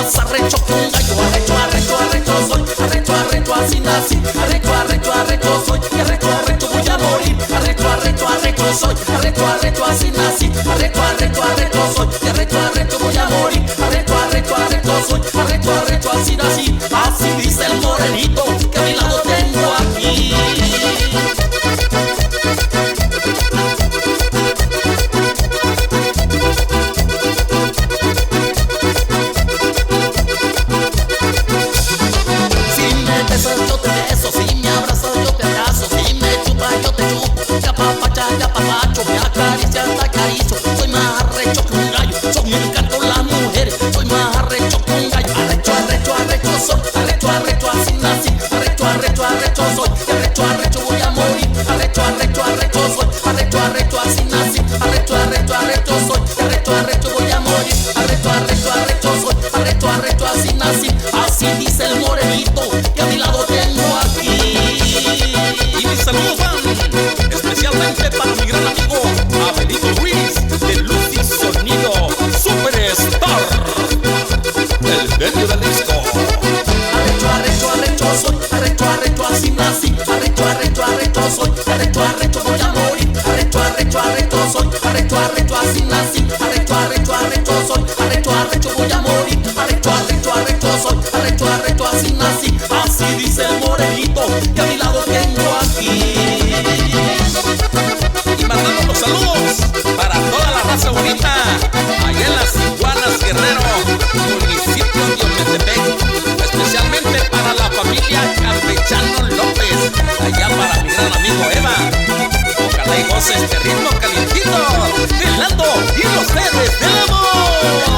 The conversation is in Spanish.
más arrecho que un gallo. Arrecho, arrecho, arrecho soy, arrecho, arrecho así nací. Arrecho, arrecho, arrecho soy, y arrecho, arrecho voy a morir. Arrecho, arrecho, arrecho soy, arrecho, arrecho así nací. Arrecho, arrecho, arrecho soy, y arrecho, arrecho voy a morir. Arrecho, arrecho, arrecho soy, arrecho, arrecho así nací. Así dice el morenito que a mi lado tengo aquí. Yo te beso, si me abrazas yo te abrazo, si me chupas yo te chupo, ya papacha, ya papacho, me acaricia, te acaricio. Soy más arrecho que un gallo, son me encantan las mujeres. Soy más arrecho que un gallo, arrecho, arrecho, arrecho soy, arrecho, arrecho así nací. Arrecho, arrecho, arrecho soy, arrecho, arrecho voy a morir. Arrecho, arrecho, arrecho soy, arrecho, arrecho así nací. Arrecho, arrecho, arrecho soy, arrecho, arrecho voy a morir. Arrecho, arrecho, arrecho soy, arrecho, arrecho así nací. Así dice el morenito que a mi lado tengo aquí. Y mis saludos van especialmente para mi gran amigo Abelito Ruiz de Luz y Sonido Superstar, el genio del disco. Arrecho, arrecho, arrecho soy, arrecho, arrecho así nací. Arrecho, arrecho, arrecho soy, arrecho, arrecho voy a morir. Arrecho, arrecho, arrecho soy, arrecho, arrecho así nací. Arrecho, arrecho, arrecho soy, arrecho, arrecho voy a morir. Arrecho, arrecho, arrecho soy, arrecho, arrecho así nací. Así dice el morenito que a mi lado tengo aquí. Y mandando los saludos para toda la raza bonita allá en las Iguanas Guerrero, municipio de Ometepec, especialmente para la familia Campechano López, allá para mi gran amigo Eva. Ojalá y goce este ritmo calientito, el Lando y los Seres del Amor.